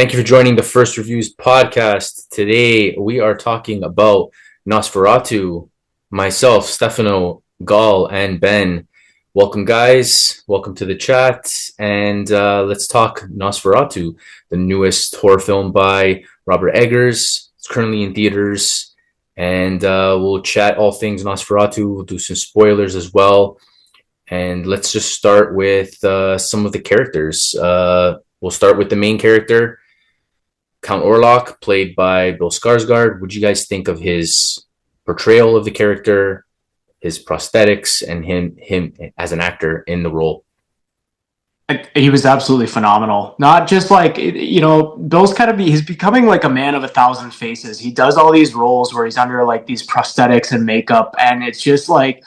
Thank you for joining the First Reviews podcast. Today we are talking about Nosferatu. Myself, Stefano, Gall, and Ben. Welcome, guys. Welcome to the chat. And let's talk Nosferatu, the newest horror film by Robert Eggers. It's currently in theaters. And we'll chat all things Nosferatu. We'll do some spoilers as well. And let's just start with some of the characters. We'll start with the main character, Count Orlok, played by Bill Skarsgård. What do you guys think of his portrayal of the character, his prosthetics, and him as an actor in the role? He was absolutely phenomenal. Not just like, Bill's he's becoming like a man of a thousand faces. He does all these roles where he's under like these prosthetics and makeup, and it's just like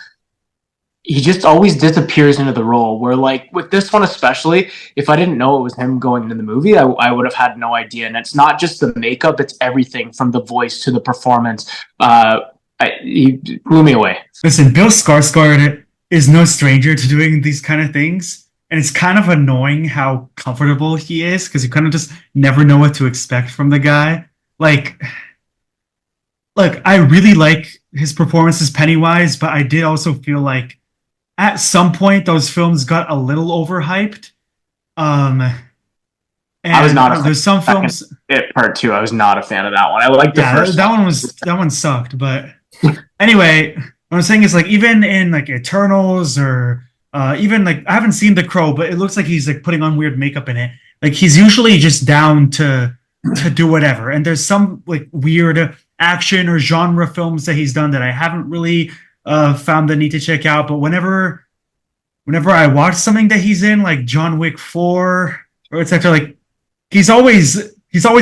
he just always disappears into the role. Where like with this one especially, if I didn't know it was him going into the movie, I would have had no idea. And it's not just the makeup; it's everything from the voice to the performance. He blew me away. Listen, Bill Skarsgård is no stranger to doing these kind of things, and it's kind of annoying how comfortable he is because you kind of just never know what to expect from the guy. Like, I really like his performance as Pennywise, but I did also feel like at some point those films got a little overhyped. And I was not a fan. There's some films. Part two, I was not a fan of that one. I liked the first. That one sucked. But anyway, what I'm saying is like even in like Eternals or even like I haven't seen The Crow, but it looks like he's like putting on weird makeup in it. Like he's usually just down to do whatever. And there's some like weird action or genre films that he's done that I haven't really found the need to check out. But whenever I watch something that he's in, like John Wick 4 or etc., like he's always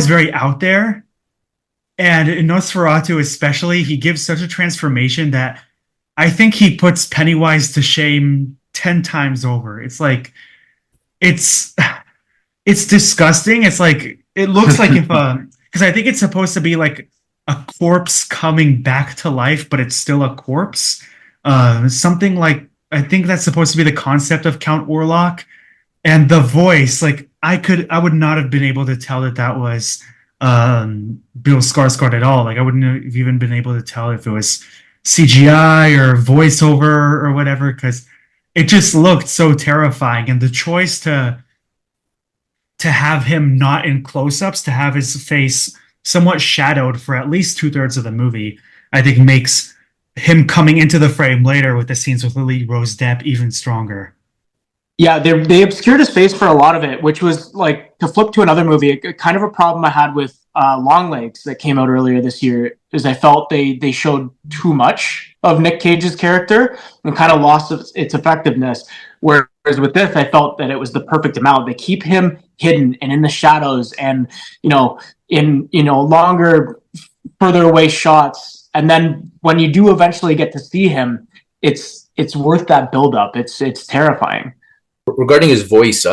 very out there. And in Nosferatu especially, he gives such a transformation that I think he puts Pennywise to shame 10 times over. It's like it's disgusting. It's like it looks like if because I think it's supposed to be like a corpse coming back to life, but it's still a corpse. Something like I think that's supposed to be the concept of Count Orlok, and the voice. Like I would not have been able to tell that was Bill Skarsgård at all. Like I wouldn't have even been able to tell if it was CGI or voiceover or whatever, because it just looked so terrifying. And the choice to have him not in close-ups, to have his face somewhat shadowed for at least 2/3 of the movie, I think makes him coming into the frame later with the scenes with Lily Rose Depp even stronger. Yeah, they obscured his face for a lot of it, which was like to flip to another movie. Kind of a problem I had with Longlegs that came out earlier this year is I felt they showed too much of Nick Cage's character and kind of lost its effectiveness. Whereas with this, I felt that it was the perfect amount. They keep him hidden and in the shadows, and in longer, further away shots. And then when you do eventually get to see him, it's worth that buildup. It's terrifying. Regarding his voice,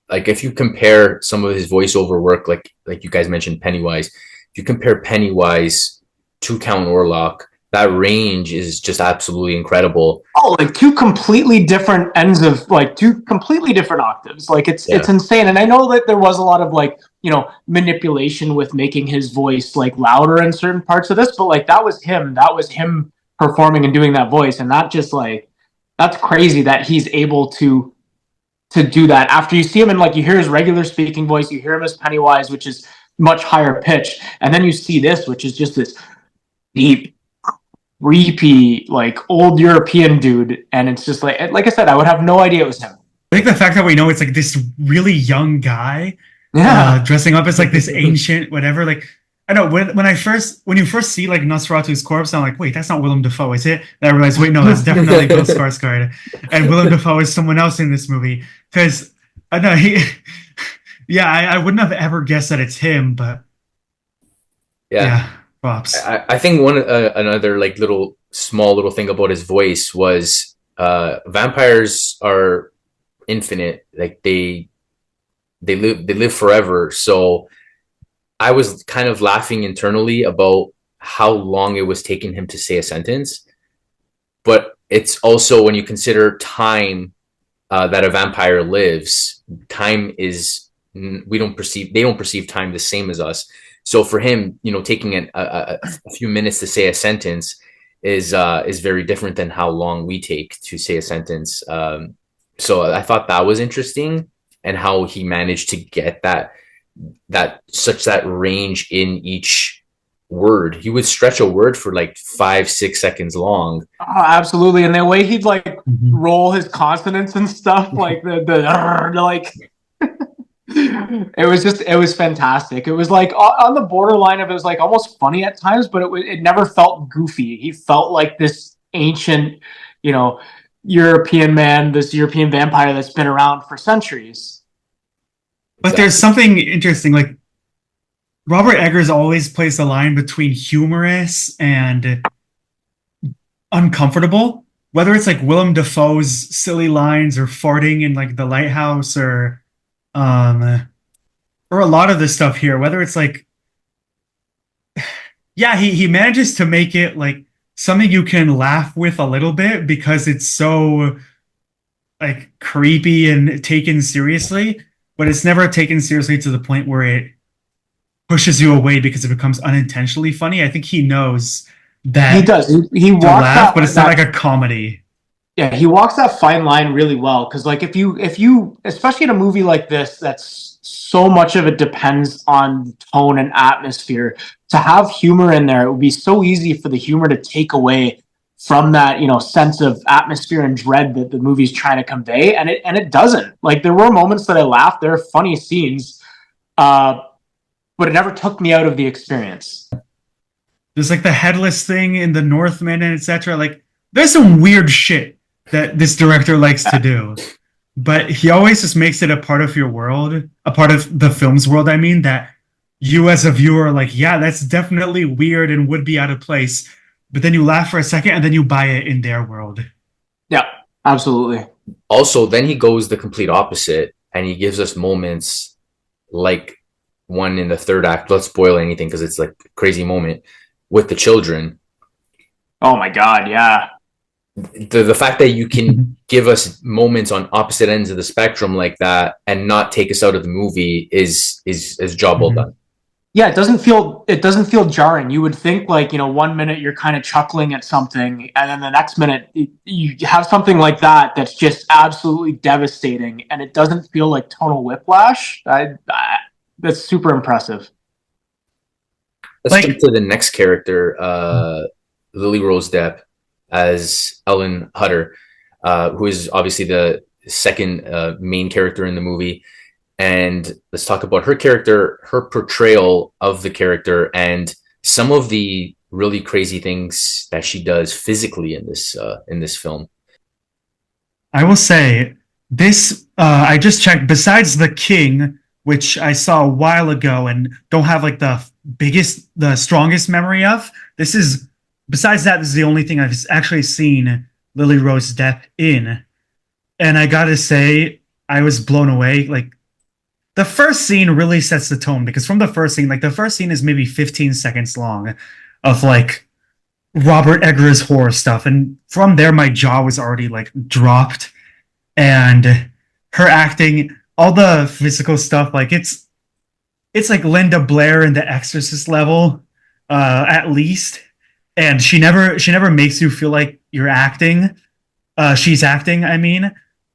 like if you compare some of his voiceover work, like you guys mentioned Pennywise, if you compare Pennywise to Count Orlok, that range is just absolutely incredible. Oh, like two completely different ends of like two completely different octaves. Like it's insane. And I know that there was a lot of like, manipulation with making his voice like louder in certain parts of this, but like that was him. That was him performing and doing that voice. And that just like that's crazy that he's able to do that. After you see him and like you hear his regular speaking voice, you hear him as Pennywise, which is much higher pitched, and then you see this, which is just this deep, creepy, like old European dude, and it's just like I said, I would have no idea it was him. I think the fact that we know it's like this really young guy, dressing up as like this ancient whatever. Like I know when you first see like Nosferatu's corpse, I'm like, wait, that's not Willem Dafoe, is it? And I realized, wait, no, that's definitely Bill Skarsgård, and Willem Dafoe is someone else in this movie. Because I know I wouldn't have ever guessed that it's him, but props. I think another like small little thing about his voice was vampires are infinite, like they live forever. So I was kind of laughing internally about how long it was taking him to say a sentence, but it's also when you consider time that a vampire lives, time is we don't perceive, they don't perceive time the same as us. So for him, taking a few minutes to say a sentence is very different than how long we take to say a sentence. So I thought that was interesting, and how he managed to get that range in each word. He would stretch a word for like 5-6 seconds long. Oh, absolutely. And the way he'd like Mhm. roll his consonants and stuff, like the like it was fantastic. It was like on the borderline of, it was like almost funny at times, but it never felt goofy. He felt like this ancient, you know, European man, this European vampire that's been around for centuries. But there's something interesting, like Robert Eggers always plays the line between humorous and uncomfortable. Whether it's like Willem Dafoe's silly lines or farting in like the lighthouse um or a lot of this stuff here, whether it's like, yeah, he manages to make it like something you can laugh with a little bit because it's so like creepy and taken seriously, but it's never taken seriously to the point where it pushes you away because it becomes unintentionally funny. I think he knows that He does. He to walks laugh, that, but it's not like a comedy. yeah, he walks that fine line really well, because like if you especially in a movie like this, that's so much of it depends on tone and atmosphere, to have humor in there, it would be so easy for the humor to take away from that, sense of atmosphere and dread that the movie's trying to convey, and it doesn't. Like, there were moments that I laughed, there are funny scenes, uh but it never took me out of the experience. There's like the headless thing in the Northman and etc. Like there's some weird shit that this director likes to do. But he always just makes it a part of your world, a part of the film's world, I mean, that you as a viewer are like, yeah, that's definitely weird and would be out of place. But then you laugh for a second and then you buy it in their world. Yeah, absolutely. Also, then he goes the complete opposite, and he gives us moments like one in the third act. Let's spoil anything because it's like a crazy moment with the children. Oh my god, yeah. The fact that you can give us moments on opposite ends of the spectrum like that and not take us out of the movie is job well done. Yeah, it doesn't feel jarring. You would think, like, 1 minute you're kind of chuckling at something, and then the next minute you have something like that that's just absolutely devastating, and it doesn't feel like tonal whiplash. That's super impressive. Let's jump to the next character, Lily Rose Depp as Ellen Hutter, who is obviously the second main character in the movie. And let's talk about her character, her portrayal of the character, and some of the really crazy things that she does physically in this film. I will say this. I just checked. Besides the King, which I saw a while ago and don't have like the strongest memory of. This is besides that. This is the only thing I've actually seen Lily Rose Depp in, and I gotta say I was blown away. Like the first scene really sets the tone because from the first scene, like the first scene is maybe 15 seconds long of like Robert Eggers horror stuff, and from there my jaw was already like dropped, and her acting, all the physical stuff, like it's like Linda Blair in The Exorcist level, at least, and she never makes you feel like you're acting. She's acting, I mean,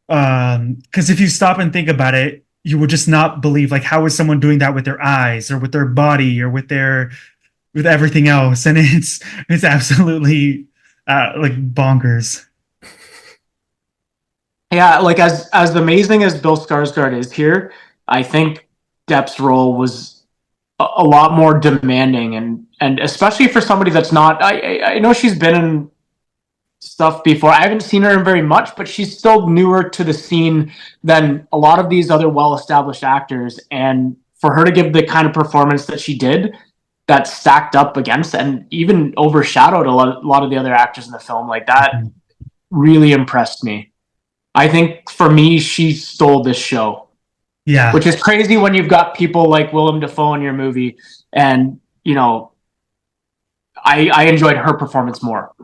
because if you stop and think about it, you would just not believe like how is someone doing that with their eyes or with their body or with everything else, and it's absolutely like bonkers. Yeah, like as amazing as Bill Skarsgård is here, I think Depp's role was a lot more demanding, and especially for somebody that's not. I know she's been in stuff before. I haven't seen her in very much, but she's still newer to the scene than a lot of these other well-established actors. And for her to give the kind of performance that she did, that stacked up against and even overshadowed a lot of the other actors in the film, like that, really impressed me. I think for me, she stole this show, Yeah, which is crazy when you've got people like Willem Dafoe in your movie. And, I enjoyed her performance more.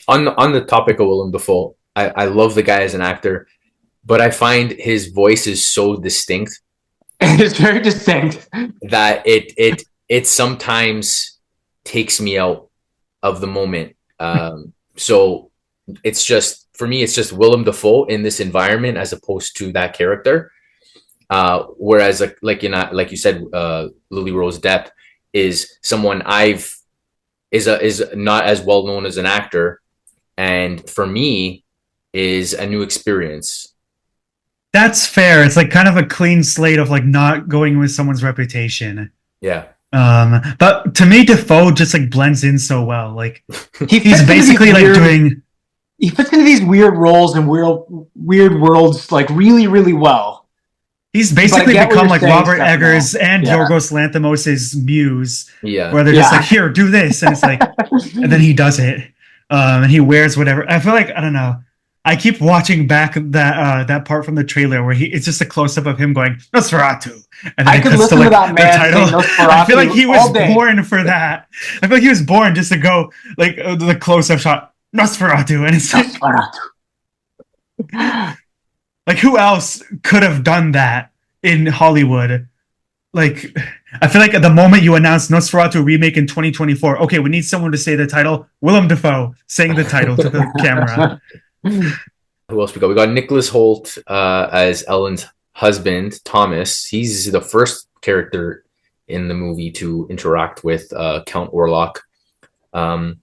On the topic of Willem Dafoe, I love the guy as an actor, but I find his voice is so distinct It's very distinct. that it sometimes takes me out of the moment. So it's just for me, it's just Willem Dafoe in this environment as opposed to that character. Whereas like you said, Lily Rose Depp is someone is not as well known as an actor, and for me is a new experience. That's fair. It's like kind of a clean slate of like not going with someone's reputation. Yeah. But to me, Defoe just like blends in so well. Like he's fits basically like doing. He fits into these weird roles and weird worlds like really, really well. He's basically become like saying, Robert Stefano. Eggers and Yorgos Lanthimos' muse. Yeah. Where they're just like, here, do this. And it's like, and then he does it. And he wears whatever. I feel like, I don't know. I keep watching back that part from the trailer where it's just a close up of him going Nosferatu, and then I could listen to that man title. I feel like he was born for that. I feel like he was born just to go like the close up shot Nosferatu, and it's like who else could have done that in Hollywood? Like I feel like at the moment you announced Nosferatu remake in 2024, okay, we need someone to say the title. Willem Dafoe saying the title to the camera. Who else we got? We got Nicholas Hoult as Ellen's husband, Thomas. He's the first character in the movie to interact with Count Orlok. And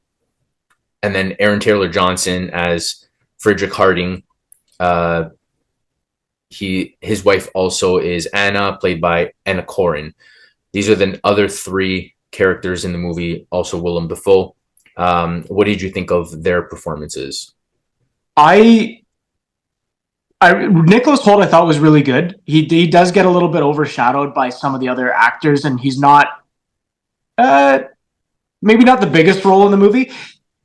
then Aaron Taylor Johnson as Friedrich Harding. His wife also is Anna, played by Anna Corrin. These are the other three characters in the movie, also Willem Dafoe. What did you think of their performances? Nicholas Hoult I thought was really good. He does get a little bit overshadowed by some of the other actors, and he's not maybe not the biggest role in the movie,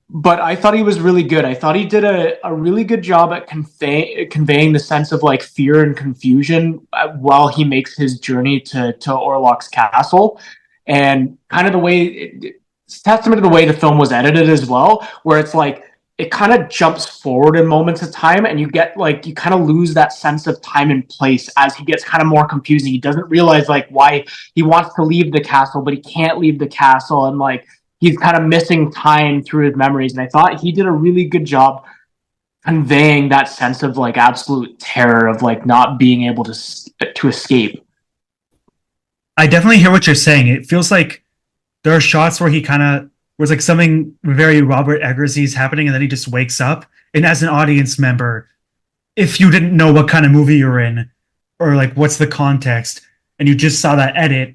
but I thought he was really good. I thought he did a really good job at conveying the sense of like fear and confusion while he makes his journey to Orlok's castle, and kind of the way it's testament to the way the film was edited as well, where it's like it kind of jumps forward in moments of time, and you get like you kind of lose that sense of time and place as he gets kind of more confusing. He doesn't realize like why he wants to leave the castle, but he can't leave the castle, and like he's kind of missing time through his memories. And I thought he did a really good job conveying that sense of like absolute terror of like not being able to escape. I definitely hear what you're saying. It feels like there are shots where he kind of was like something very Robert Eggers-y happening, and then he just wakes up. And as an audience member, if you didn't know what kind of movie you're in, or like what's the context, and you just saw that edit,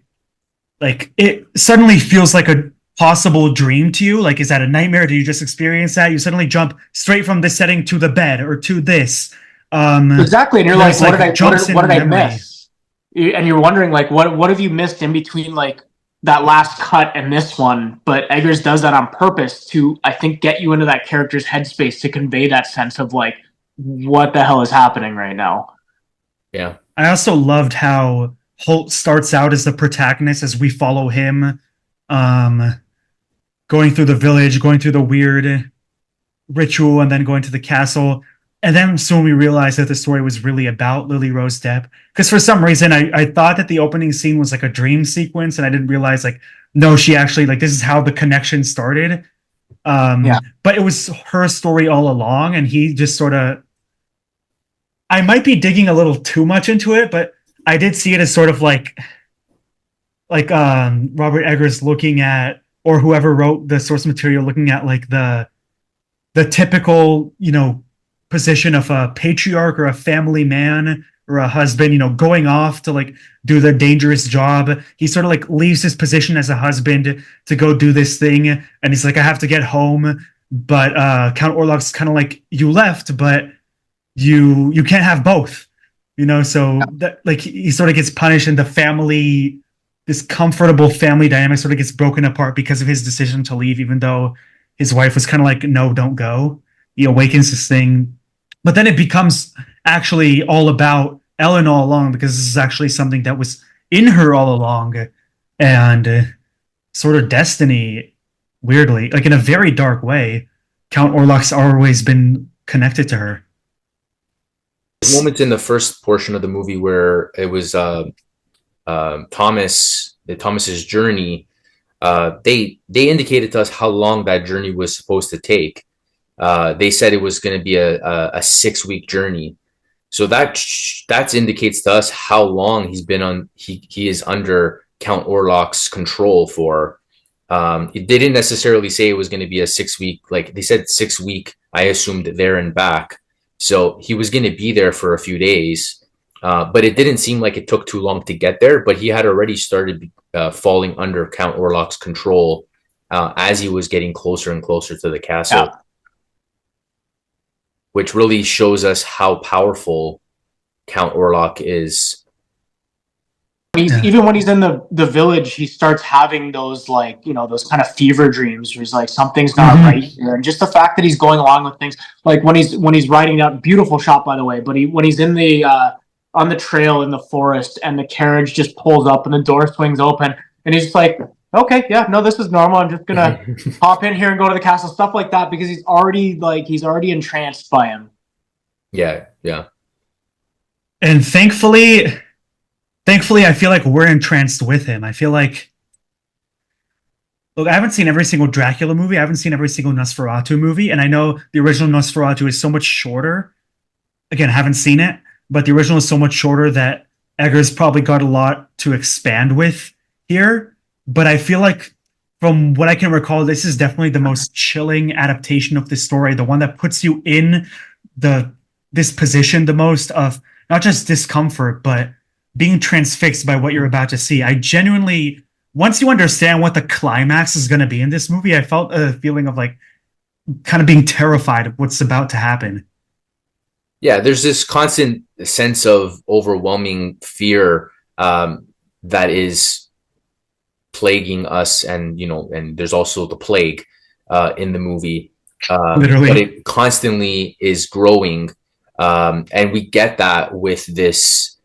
like it suddenly feels like a possible dream to you. Like, is that a nightmare? Do you just experience that? You suddenly jump straight from this setting to the bed or to this. Exactly, and you're like, what did I miss? And you're wondering, like, what have you missed in between, like, that last cut and this one? But Eggers does that on purpose to, I think, get you into that character's headspace to convey that sense of like, what the hell is happening right now? Yeah. I also loved how Hoult starts out as the protagonist as we follow him, going through the village, going through the weird ritual, and then going to the castle. And then soon we realized that the story was really about Lily Rose Depp. Because for some reason, I thought that the opening scene was like a dream sequence, and I didn't realize, like, no, she actually, like, this is how the connection started. But it was her story all along, and he just sort of... I might be digging a little too much into it, but I did see it as sort of like Robert Eggers looking at, or whoever wrote the source material, looking at, like, the typical, you know, position of a patriarch or a family man or a husband, you know, going off to like do the dangerous job. He sort of like leaves his position as a husband to go do this thing, and he's like, I have to get home. But Count Orlok's kind of like, you left, but you can't have both, you know. So that, like, he sort of gets punished, and the family, this comfortable family dynamic, sort of gets broken apart because of his decision to leave, even though his wife was kind of like, no, don't go. He awakens this thing. But then it becomes actually all about Ellen all along, because this is actually something that was in her all along, and sort of destiny, weirdly, like in a very dark way. Count Orlok's always been connected to her. Moments in the first portion of the movie where it was Thomas's journey, they indicated to us how long that journey was supposed to take. They said it was going to be a 6-week journey. So that indicates to us how long he's been on. He is under Count Orlok's control for. They didn't necessarily say it was going to be a 6-week. Like they said, 6-week. I assumed there and back. So he was going to be there for a few days, but it didn't seem like it took too long to get there. But he had already started falling under Count Orlok's control as he was getting closer and closer to the castle. Yeah. Which really shows us how powerful Count Orlok is. Even when he's in the village, he starts having those those kind of fever dreams where he's like, something's not right here. And just the fact that he's going along with things, like when he's riding down, beautiful shot by the way, but when he's in the on the trail in the forest and the carriage just pulls up and the door swings open and he's just like, okay, yeah, no, this is normal. I'm just gonna hop in here and go to the castle, stuff like that, because he's already entranced by him. Yeah. And thankfully, I feel like we're entranced with him. I feel like, look, I haven't seen every single Dracula movie. I haven't seen every single Nosferatu movie, and I know the original Nosferatu is so much shorter. Again, I haven't seen it, but the original is so much shorter that Eggers probably got a lot to expand with here. But I feel like, from what I can recall, this is definitely the most chilling adaptation of the story, the one that puts you in this position the most of not just discomfort, but being transfixed by what you're about to see. I genuinely, once you understand what the climax is going to be in this movie, I felt a feeling of like kind of being terrified of what's about to happen. Yeah, there's this constant sense of overwhelming fear that is plaguing us, and there's also the plague in the movie. Literally, but it constantly is growing, and we get that with those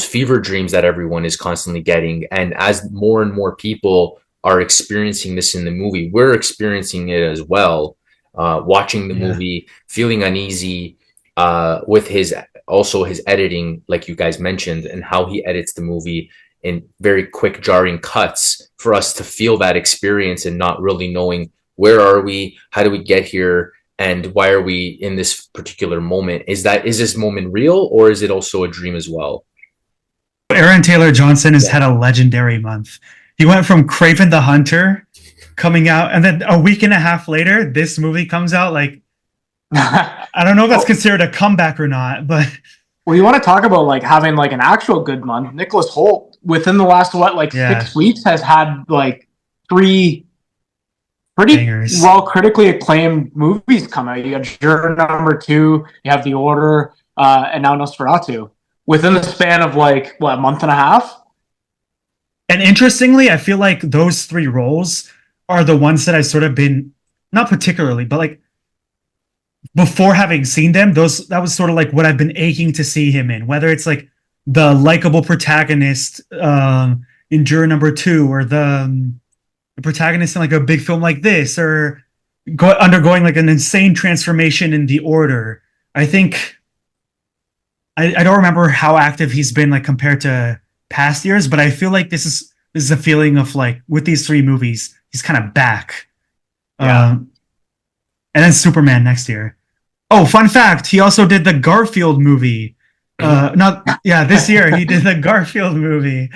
fever dreams that everyone is constantly getting. And as more and more people are experiencing this in the movie, we're experiencing it as well. Watching the movie, feeling uneasy with his editing, like you guys mentioned, and how he edits the movie in very quick, jarring cuts for us to feel that experience and not really knowing where are we, how do we get here, and why are we in this particular moment? Is this moment real, or is it also a dream as well? Aaron Taylor Johnson has had a legendary month. He went from Kraven the Hunter coming out, and then a week and a half later, this movie comes out. Like, I don't know if that's considered a comeback or not, but... Well, you want to talk about like having like an actual good month. Nicholas Hoult, within the last 6 weeks, has had like 3 pretty bangers. Well critically acclaimed movies come out. You got Juror Number 2, you have The Order, and now Nosferatu within the span of a month and a half. And interestingly, I feel like those 3 roles are the ones that I've sort of been, not particularly, but like before having seen them, that was sort of like what I've been aching to see him in, whether it's like the likable protagonist in Juror Number 2, or the protagonist in like a big film like this, or undergoing like an insane transformation in The Order. I think I don't remember how active he's been like compared to past years, but I feel like this is a feeling of like with these 3 movies, he's kind of back. And then Superman next year. Oh, fun fact, he also did the Garfield movie. This year he did the Garfield movie.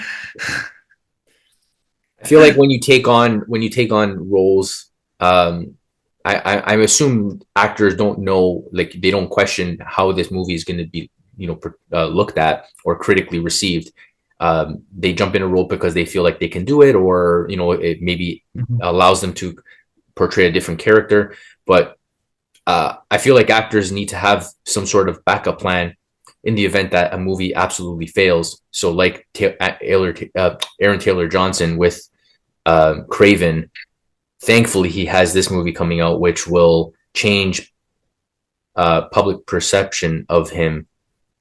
I feel like when you take on roles, I assume actors don't know, like they don't question how this movie is going to be, looked at or critically received. They jump in a role because they feel like they can do it, or it maybe allows them to portray a different character. But I feel like actors need to have some sort of backup plan in the event that a movie absolutely fails. So like Aaron Taylor Johnson with Kraven, thankfully he has this movie coming out, which will change public perception of him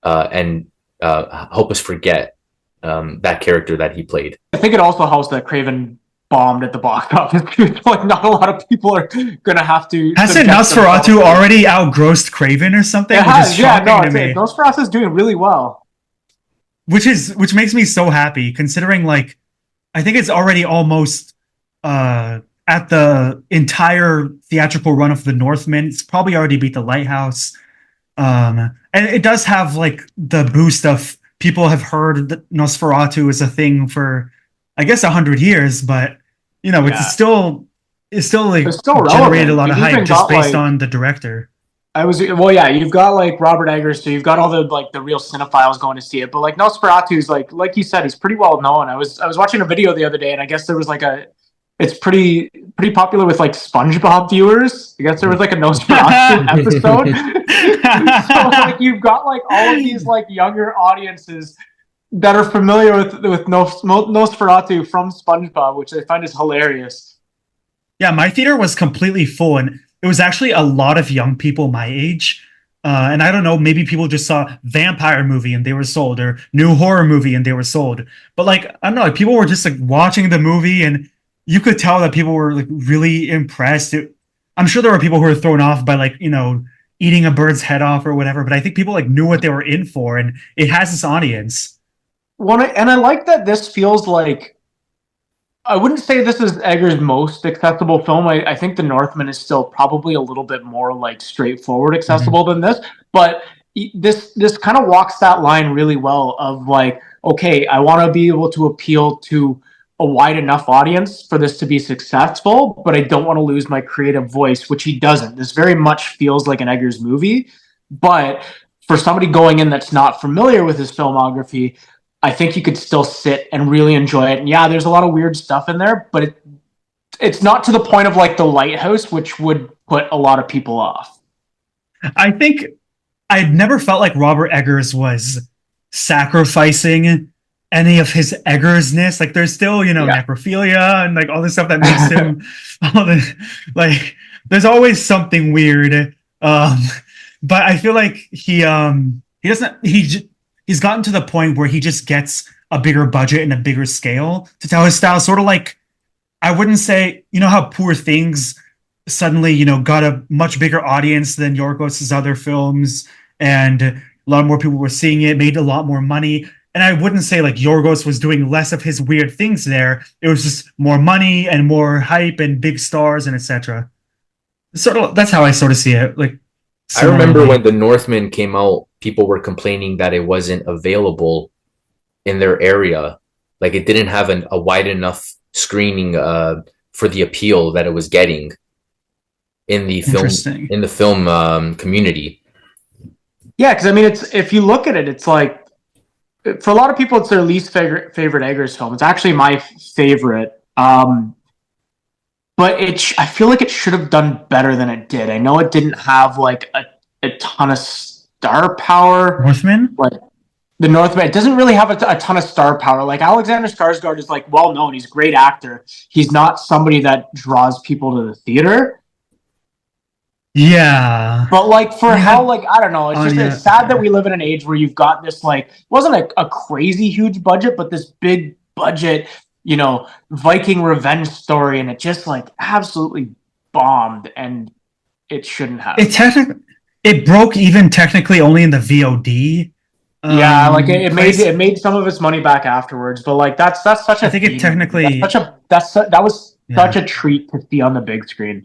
and help us forget that character that he played. I think it also helps that Kraven bombed at the box office. Like, not a lot of people are gonna have to. Hasn't Nosferatu already outgrossed Kraven or something? It has, Nosferatu is doing really well. which makes me so happy considering like I think it's already almost at the entire theatrical run of The Northman. It's probably already beat The Lighthouse. And it does have like the boost of people have heard that Nosferatu is a thing for, I guess, 100 years, but you know, it's still like It's still generated relevant. a lot of You've even hype just got, based like, on the director. yeah, you've got like Robert Eggers, so you've got all the like the real cinephiles going to see it. But like Nosferatu's like you said, he's pretty well known. I was watching a video the other day, and I guess there was like it's pretty popular with like SpongeBob viewers. I guess there was like a Nosferatu episode. So like you've got like all of these like younger audiences that are familiar with Nosferatu from SpongeBob, which I find is hilarious. Yeah, my theater was completely full, and it was actually a lot of young people my age. And I don't know, maybe people just saw vampire movie and they were sold, or new horror movie and they were sold. But like, I don't know, like, people were just like watching the movie, and you could tell that people were like really impressed. I'm sure there were people who were thrown off by like, you know, eating a bird's head off or whatever, but I think people like knew what they were in for, and it has this audience. And I like that this feels like, I wouldn't say this is Eggers' most accessible film. I think The Northman is still probably a little bit more like straightforward accessible than this, but this kind of walks that line really well of like, okay, I want to be able to appeal to a wide enough audience for this to be successful, but I don't want to lose my creative voice, which he doesn't. This very much feels like an Eggers movie, but for somebody going in that's not familiar with his filmography, I think you could still sit and really enjoy it. And yeah, there's a lot of weird stuff in there, but it's not to the point of like The Lighthouse, which would put a lot of people off. I think I'd never felt like Robert Eggers was sacrificing any of his Eggersness. Like there's still, you know, necrophilia and like all this stuff that makes him like there's always something weird. But I feel like he doesn't he's gotten to the point where he just gets a bigger budget and a bigger scale to tell his style. Sort of like, I wouldn't say, you know how Poor Things suddenly, you know, got a much bigger audience than Yorgos's other films, and a lot more people were seeing it, made a lot more money. And I wouldn't say like Yorgos was doing less of his weird things there. It was just more money and more hype and big stars and etc. Sort of, that's how I sort of see it. Like, I remember when The Northman came out, people were complaining that it wasn't available in their area. Like it didn't have a wide enough screening for the appeal that it was getting in the film community. Yeah, because I mean, it's, if you look at it, it's like, for a lot of people, it's their least favorite Eggers film. It's actually my favorite. But I feel like it should have done better than it did. I know it didn't have like a ton of star power. Northman? Like The Northman, it doesn't really have a ton of star power. Like Alexander Skarsgård is like well known. He's a great actor. He's not somebody that draws people to the theater. Yeah. But like for how, like, I don't know, it's just it's sad that we live in an age where you've got this, like, it wasn't a crazy huge budget, but this big budget, you know, Viking revenge story, and it just like absolutely bombed, and it shouldn't have. It broke even technically only in the VOD. Yeah, like it made some of its money back afterwards, but like that's such a, I think it technically that was such a treat to see on the big screen.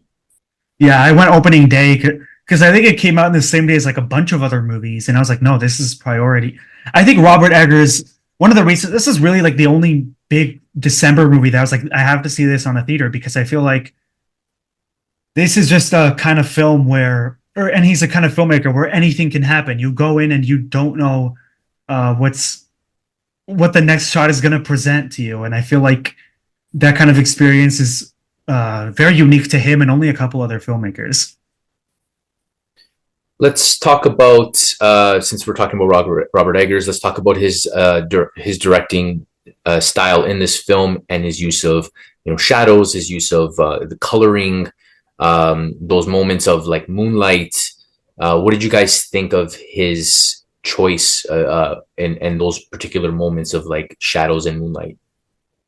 Yeah, I went opening day because I think it came out in the same day as like a bunch of other movies, and I was like, no, this is priority. I think Robert Eggers, one of the reasons, this is really like the only big December movie that I was like, I have to see this on a theater, because I feel like this is just a kind of film and he's a kind of filmmaker where anything can happen. You go in and you don't know what the next shot is going to present to you, and I feel like that kind of experience is very unique to him and only a couple other filmmakers. Let's talk about, since we're talking about Robert Eggers, let's talk about his directing style in this film, and his use of, you know, shadows, his use of the coloring, those moments of like moonlight. What did you guys think of his choice and those particular moments of like shadows and moonlight?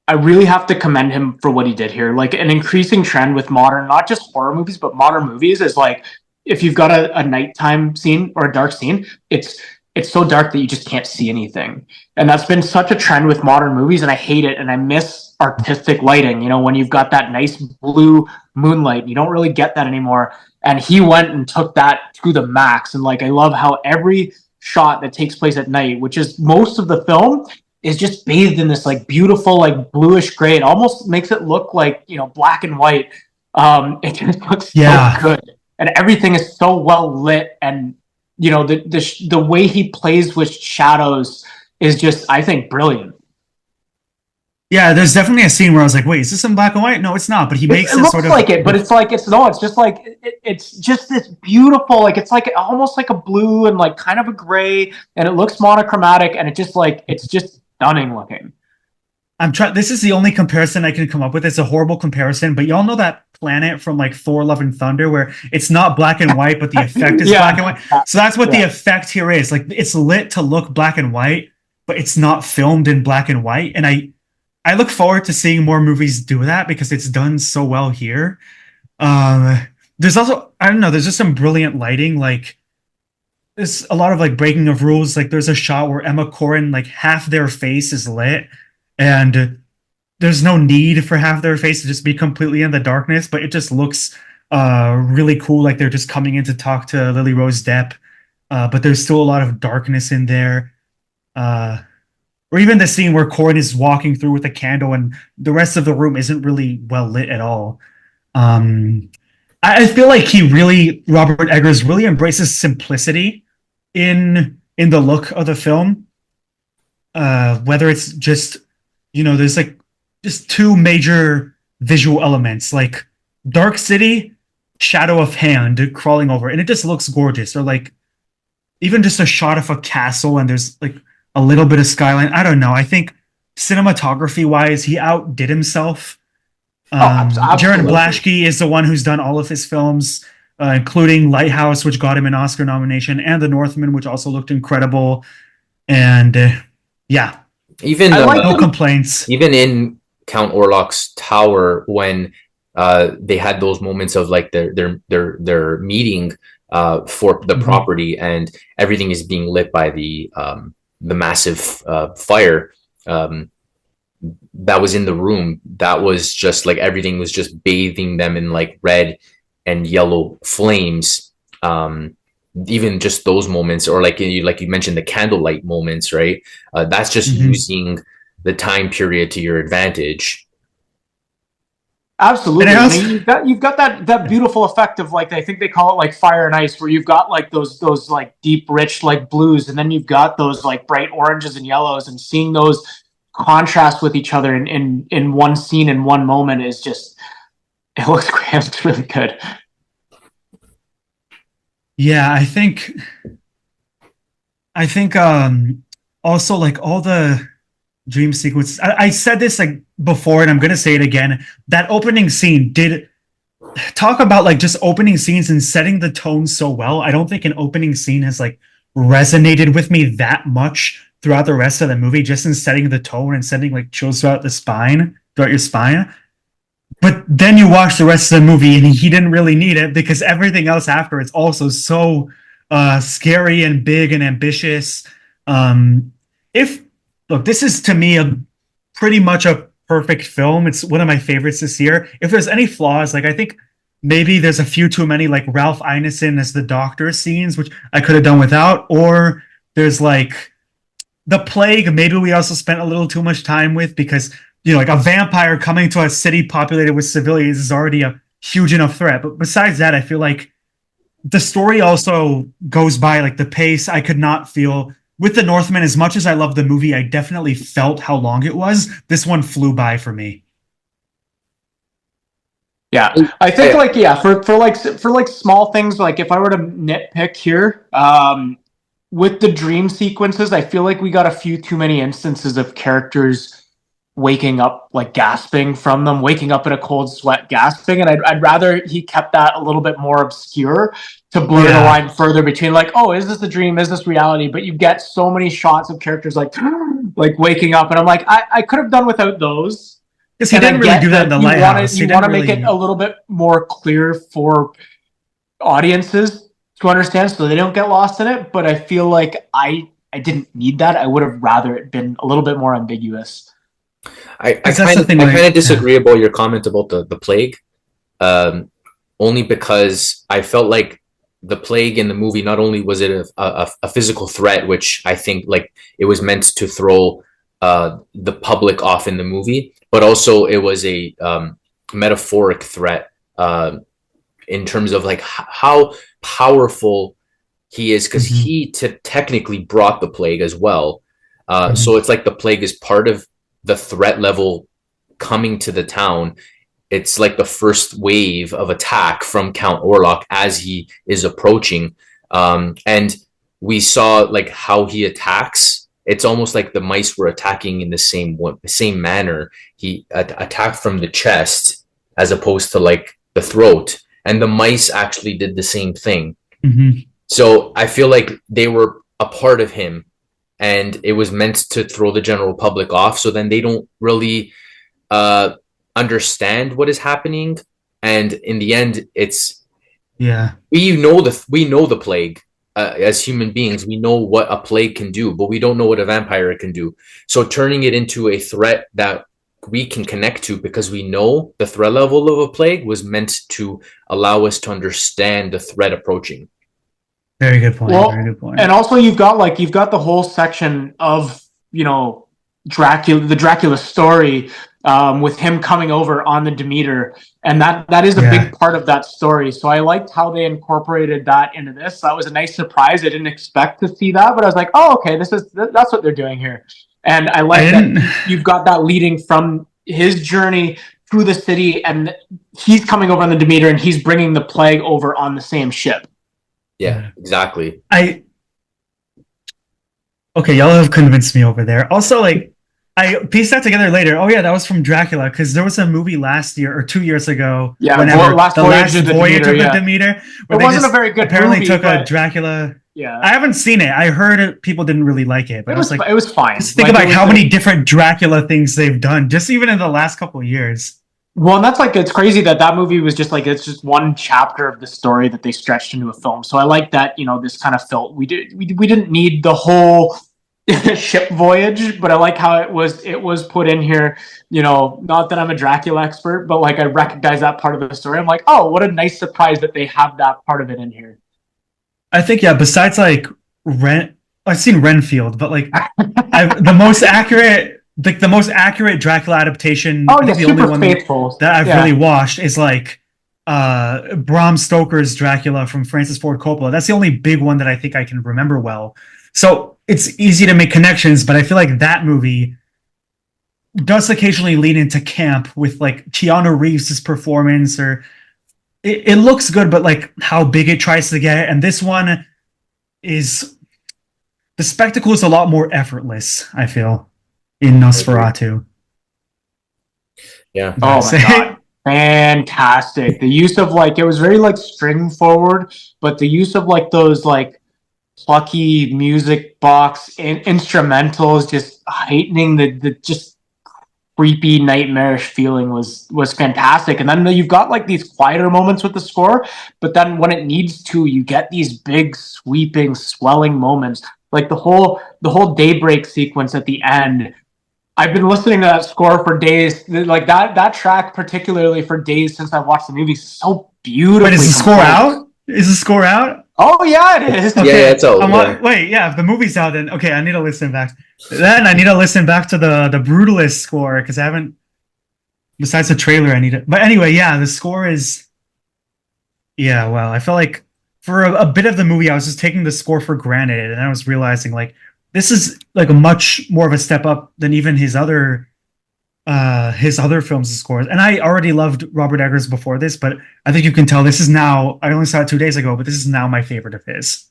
I really have to commend him for what he did here. Like, an increasing trend with modern, not just horror movies, but modern movies is like, if you've got a nighttime scene or a dark scene, it's it's so dark that you just can't see anything. And that's been such a trend with modern movies, and I hate it. And I miss artistic lighting. You know, when you've got that nice blue moonlight, you don't really get that anymore. And he went and took that to the max. And like, I love how every shot that takes place at night, which is most of the film, is just bathed in this like beautiful, like bluish gray. It almost makes it look like, you know, black and white. It just looks so good. And everything is so well lit, and you know, the way he plays with shadows is just, I think, brilliant. Yeah, there's definitely a scene where I was like, wait, is this in black and white? No, it's not, but he makes it it looks sort of like it, but it's like, it's just like it's just this beautiful, like it's like almost like a blue and like kind of a gray, and it looks monochromatic, and it just like, it's just stunning looking. This is the only comparison I can come up with. It's a horrible comparison, but y'all know that planet from like Thor Love and Thunder where it's not black and white, but the effect is black and white. So that's what the effect here is. Like, it's lit to look black and white, but it's not filmed in black and white. And I look forward to seeing more movies do that because it's done so well here. There's also, I don't know, there's just some brilliant lighting. Like, there's a lot of like breaking of rules. Like, there's a shot where Emma Corrin, like half their face is lit, and there's no need for half their face to just be completely in the darkness, but it just looks really cool. Like they're just coming in to talk to Lily Rose Depp, but there's still a lot of darkness in there. Or even the scene where Corrin is walking through with a candle and the rest of the room isn't really well lit at all. I feel like Robert Eggers really embraces simplicity in the look of the film. Whether it's just, you know, there's like just two major visual elements, like dark city, shadow of hand crawling over, and it just looks gorgeous. Or like even just a shot of a castle and there's like a little bit of skyline. I don't know. I think cinematography wise, he outdid himself. Jared Blaschke is the one who's done all of his films, including Lighthouse, which got him an Oscar nomination, and The Northman, which also looked incredible. And yeah, even no complaints. Even in Count Orlok's tower, when they had those moments of like their meeting for the property, and everything is being lit by the massive fire that was in the room. That was just like everything was just bathing them in like red and yellow flames. Even just those moments, or like you mentioned, the candlelight moments, right? That's just using the time period to your advantage. Absolutely. I mean, you've got that beautiful effect of like, I think they call it like fire and ice, where you've got like those like deep, rich like blues, and then you've got those like bright oranges and yellows, and seeing those contrast with each other in one scene in one moment is just, it looks great. It's really good. Yeah, I think also like all the dream sequences. I said this like before, and I'm gonna say it again. That opening scene did talk about like just opening scenes and setting the tone so well. I don't think an opening scene has like resonated with me that much throughout the rest of the movie, just in setting the tone and sending like chills throughout your spine. But then you watch the rest of the movie and he didn't really need it, because everything else after it's also so scary and big and ambitious. Look, this is to me pretty much a perfect film. It's one of my favorites this year. If there's any flaws, like I think maybe there's a few too many like Ralph Ineson as the doctor scenes, which I could have done without, or there's like the plague. Maybe we also spent a little too much time with, because you know, like a vampire coming to a city populated with civilians is already a huge enough threat. But besides that, I feel like the story also goes by, like the pace. I could not feel with The Northman, as much as I love the movie, I definitely felt how long it was. This one flew by for me. Yeah, I think like, yeah, for like small things, like if I were to nitpick here, with the dream sequences, I feel like we got a few too many instances of characters waking up like gasping from them, waking up in a cold sweat gasping, and I'd rather he kept that a little bit more obscure to blur the line further between like, oh, is this a dream, is this reality? But you get so many shots of characters like waking up, and I'm like, I could have done without those, because he didn't really do that in the Lighthouse. You want to make it a little bit more clear for audiences to understand, so they don't get lost in it. But I feel like I didn't need that. I would have rather it been a little bit more ambiguous. I kind of disagree about your comment about the plague, only because I felt like the plague in the movie, not only was it a physical threat, which I think like it was meant to throw the public off in the movie, but also it was a metaphoric threat in terms of like how powerful he is, because he technically brought the plague as well. So it's like the plague is part of the threat level coming to the town. It's like the first wave of attack from Count Orlok as he is approaching. And we saw like how he attacks. It's almost like the mice were attacking in the same manner. He attacked from the chest as opposed to like the throat. And the mice actually did the same thing. So I feel like they were a part of him, and it was meant to throw the general public off, so then they don't really understand what is happening. And in the end, it's we know the plague as human beings. We know what a plague can do, but we don't know what a vampire can do. So turning it into a threat that we can connect to, because we know the threat level of a plague, was meant to allow us to understand the threat approaching. Very good point. Well, very good point. And also you've got the whole section of, you know, the Dracula story, with him coming over on the Demeter, and that is a big part of that story. So I liked how they incorporated that into this. That was a nice surprise. I didn't expect to see that, but I was like, oh, okay, that's what they're doing here. And I like that you've got that leading from his journey through the city, and he's coming over on the Demeter, and he's bringing the plague over on the same ship. Yeah, exactly. Okay, y'all have convinced me over there. Also, like, I pieced that together later. Oh yeah, that was from Dracula, because there was a movie last year or 2 years ago. Yeah, last voyage of the Demeter. It wasn't a very good apparently movie, took a Dracula. Yeah, I haven't seen it. I heard people didn't really like it, but it was fine. Just think about how many different Dracula things they've done, just even in the last couple of years. Well, and that's like, it's crazy that movie was just like, it's just one chapter of the story that they stretched into a film. So I like that, you know, this kind of felt we didn't need the whole ship voyage, but I like how it was put in here. You know, not that I'm a Dracula expert, but like I recognize that part of the story. I'm like, oh, what a nice surprise that they have that part of it in here. I think, besides like I've seen Renfield, but like the most accurate Dracula adaptation, the only one Faithful. that I've really watched is like Bram Stoker's Dracula from Francis Ford Coppola. That's the only big one that I think I can remember well. So it's easy to make connections, but I feel like that movie does occasionally lean into camp with like Keanu Reeves' performance, or it looks good, but like how big it tries to get. And this one is, the spectacle is a lot more effortless, I feel, in Nosferatu. Yeah. Oh my god. Fantastic. The use of like, it was very like string forward, but the use of like those like plucky music box and instrumentals, just heightening the just creepy nightmarish feeling was fantastic. And then you've got like these quieter moments with the score, but then when it needs to, you get these big sweeping swelling moments, like the whole daybreak sequence at the end. I've been listening to that score for days, like that track particularly for days since I watched the movie. So beautiful. Wait, is the score out? Is the score out? Oh yeah, it is. Okay. Yeah, it's out. Wait, if the movie's out, then okay, I need to listen back. Then I need to listen back to the Brutalist score, because I haven't. Besides the trailer, I need it. But anyway, the score is. Yeah, well, I felt like for a bit of the movie, I was just taking the score for granted, and I was realizing like this is like a much more of a step up than even his other films' scores. And I already loved Robert Eggers before this, but I think you can tell this is now, I only saw it 2 days ago, but this is now my favorite of his.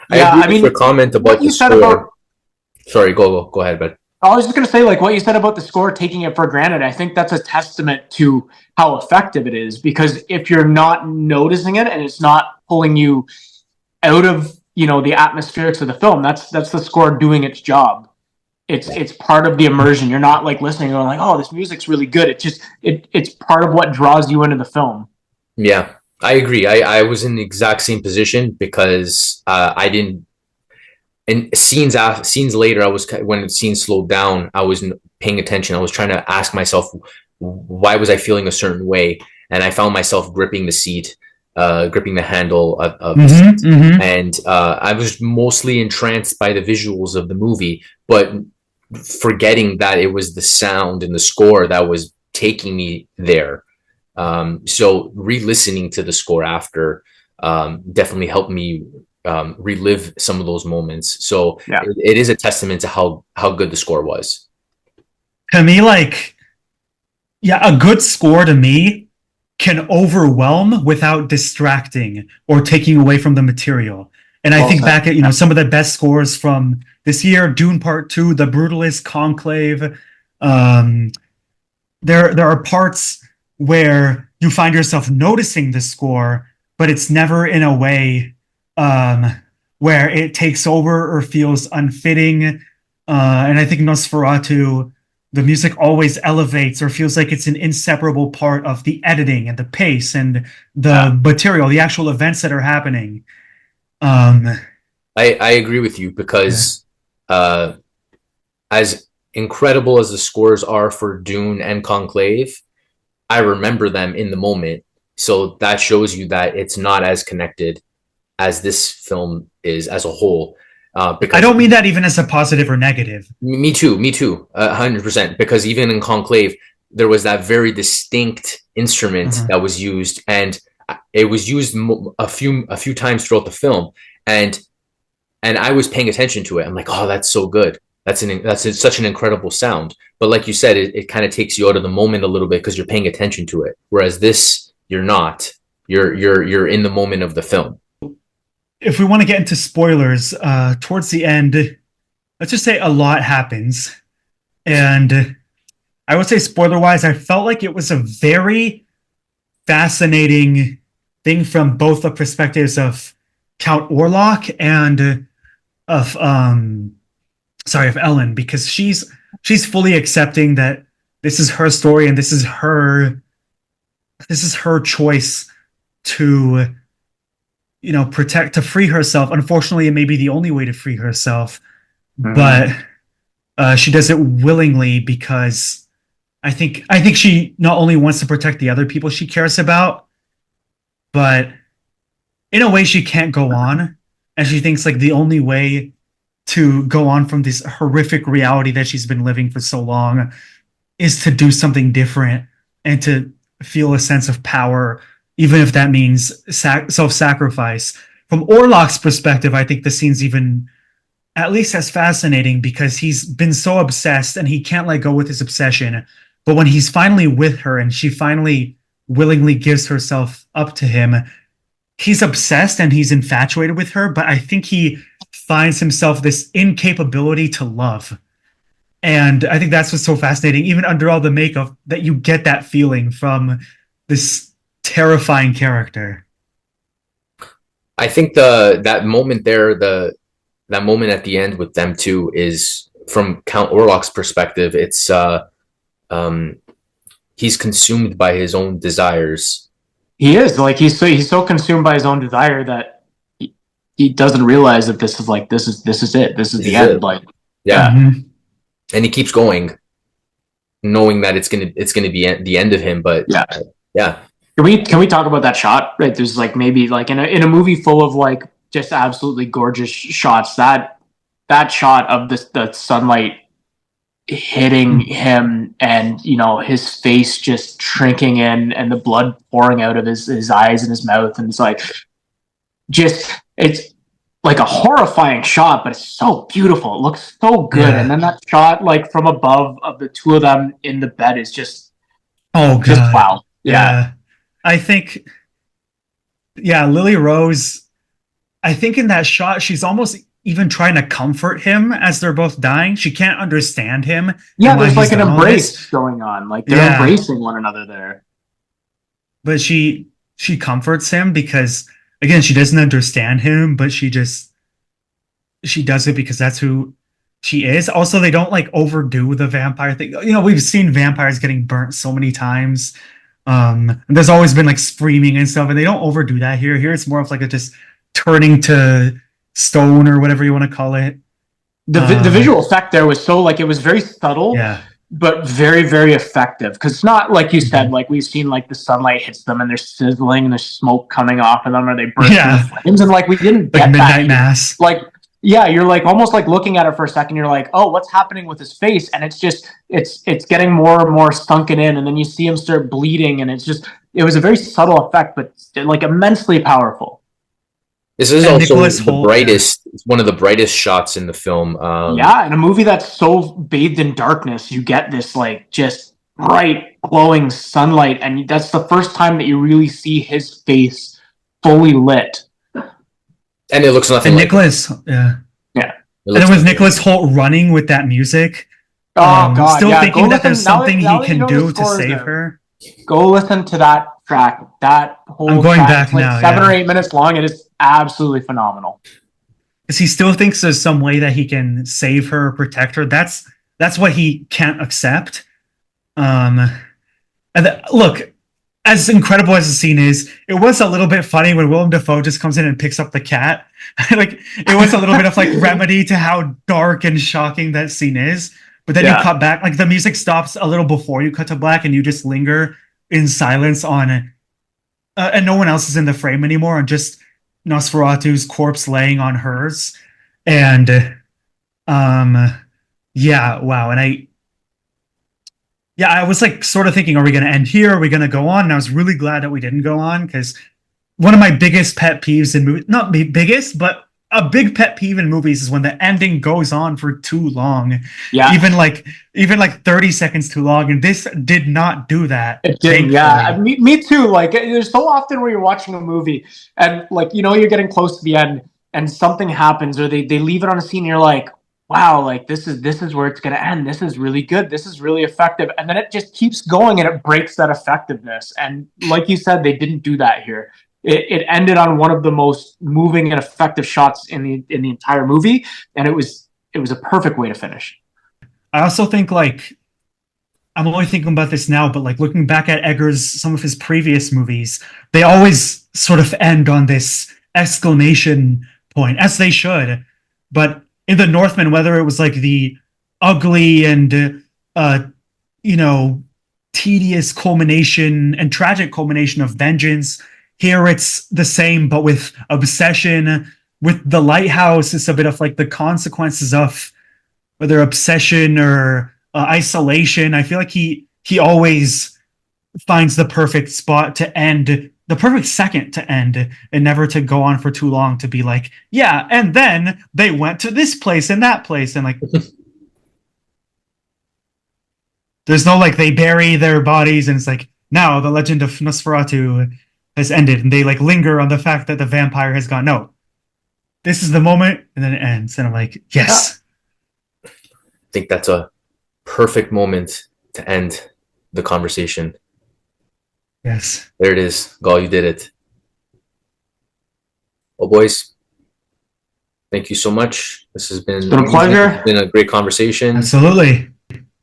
Yeah, I mean, your comment about the score. Sorry, go ahead, Ben. I was just going to say, like, what you said about the score, taking it for granted, I think that's a testament to how effective it is, because if you're not noticing it and it's not pulling you out of, you know, the atmospherics of the film, that's the score doing its job. It's part of the immersion. You're not like listening and going like, oh, this music's really good. It's just it's part of what draws you into the film. Yeah. I agree. I was in the exact same position because I didn't. And scenes later, I was when the scene slowed down. I was paying attention. I was trying to ask myself, why was I feeling a certain way? And I found myself gripping the seat, gripping the handle of the seat, and I was mostly entranced by the visuals of the movie, but forgetting that it was the sound and the score that was taking me there. So re-listening to the score after definitely helped me relive some of those moments. So Yeah. it is a testament to how good the score was. To me, like, yeah, a good score to me can overwhelm without distracting or taking away from the material. And I think back at, some of the best scores from this year, Dune Part 2, The Brutalist, Conclave. There are parts where you find yourself noticing the score, but it's never in a way where it takes over or feels unfitting. And I think Nosferatu, the music always elevates or feels like it's an inseparable part of the editing and the pace and the material, the actual events that are happening. I agree with you because as incredible as the scores are for Dune and Conclave, I remember them in the moment. So that shows you that it's not as connected as this film is as a whole. Because I don't mean that even as a positive or negative. Me too, 100%. Because even in Conclave, there was that very distinct instrument that was used, and it was used a few times throughout the film, and I was paying attention to it. I'm like, oh, that's so good. That's such an incredible sound. But like you said, it kind of takes you out of the moment a little bit because you're paying attention to it. Whereas this, you're not. You're in the moment of the film. If we want to get into spoilers, towards the end, let's just say a lot happens. And I would say spoiler-wise, I felt like it was a very fascinating thing from both the perspectives of Count Orlok and of Ellen, because she's fully accepting that this is her story and this is her choice to protect, to free herself. Unfortunately, it may be the only way to free herself, but she does it willingly because I think she not only wants to protect the other people she cares about, but in a way she can't go on, and she thinks like the only way to go on from this horrific reality that she's been living for so long is to do something different and to feel a sense of power, even if that means self-sacrifice. From Orlok's perspective, I think the scene's even at least as fascinating because he's been so obsessed and he can't let go with his obsession. But when he's finally with her and she finally willingly gives herself up to him, he's obsessed and he's infatuated with her, but I think he finds himself this incapability to love. And I think that's what's so fascinating, even under all the makeup, that you get that feeling from this terrifying character. I think that moment there, that moment at the end with them two is from Count Orlok's perspective. It's he's consumed by his own desires. He is like he's so consumed by his own desire that he doesn't realize that this is it. This is the end. Like and he keeps going, knowing that it's gonna be the end of him. But yeah. Can we talk about that shot? Right, there's like maybe like in a movie full of like just absolutely gorgeous shots. That shot of the sunlight hitting him and his face just shrinking in and the blood pouring out of his eyes and his mouth, and it's like it's like a horrifying shot, but it's so beautiful. It looks so good. And then that shot like from above of the two of them in the bed is just just wow. Yeah. I think Lily Rose, I think in that shot she's almost even trying to comfort him as they're both dying. She can't understand him. Yeah, there's like an embrace going on. Like they're embracing one another there. But she comforts him because, again, she doesn't understand him, but she does it because that's who she is. Also, they don't like overdo the vampire thing. We've seen vampires getting burnt so many times. And there's always been like screaming and stuff, and they don't overdo that here. Here it's more of like a just turning to stone or whatever you want to call it. The visual effect there was so like it was very subtle, Yeah. but very, very effective. Because it's not like you said, like we've seen like the sunlight hits them and they're sizzling and there's smoke coming off of them or they burst into flames, and like we didn't get like Midnight that Mass. Like, yeah, you're like almost like looking at it for a second, you're like, oh, what's happening with his face? And it's just it's getting more and more sunken in, and then you see him start bleeding, and it was a very subtle effect, but like immensely powerful. This is also the brightest, one of the brightest shots in the film. Yeah, in a movie that's so bathed in darkness, you get this like just bright, glowing sunlight, and that's the first time that you really see his face fully lit. And it looks nothing and like Nicholas, yeah. And then with Nicholas Hoult running with that music, oh god, still thinking that there's something he can do to save her. Go listen to that track. That whole I'm going track, back now. 7 or 8 minutes long. It is absolutely phenomenal. Because he still thinks there's some way that he can save her, protect her. That's what he can't accept. Look, as incredible as the scene is, it was a little bit funny when Willem Dafoe just comes in and picks up the cat. Like it was a little bit of like remedy to how dark and shocking that scene is. But then you cut back, like the music stops a little before you cut to black, and you just linger in silence on, and no one else is in the frame anymore, and just Nosferatu's corpse laying on hers, and yeah, wow, and I was like sort of thinking, are we going to end here? Are we going to go on? And I was really glad that we didn't go on, because one of my biggest pet peeves in movies, not biggest, but a big pet peeve in movies is when the ending goes on for too long. Yeah. Even like 30 seconds too long. And this did not do that. It didn't. Yeah. Me too. Like there's so often where you're watching a movie and like, you know, you're getting close to the end and something happens, or they leave it on a scene and you're like, wow, like this is where it's going to end. This is really good. This is really effective. And then it just keeps going and it breaks that effectiveness. And like you said, they didn't do that here. It ended on one of the most moving and effective shots in the entire movie, and it was a perfect way to finish. I also think, like, I'm only thinking about this now, but like looking back at some of his previous movies, they always sort of end on this exclamation point, as they should. But in The Northman, whether it was like the ugly and tedious culmination and tragic culmination of vengeance, here it's the same, but with obsession. With The Lighthouse, it's a bit of like the consequences of whether obsession or isolation. I feel like he always finds the perfect spot to end, the perfect second to end, and never to go on for too long to be like, yeah, and then they went to this place and that place, and like there's no like they bury their bodies and it's like, now the legend of Nosferatu has ended, and they like linger on the fact that the vampire has gone. No, this is the moment, and then it ends, and I'm like, yes. I think that's a perfect moment to end the conversation. Yes, there it is. Gal, you did it. Well, boys, thank you so much. This has been a pleasure. It's been a great conversation. Absolutely.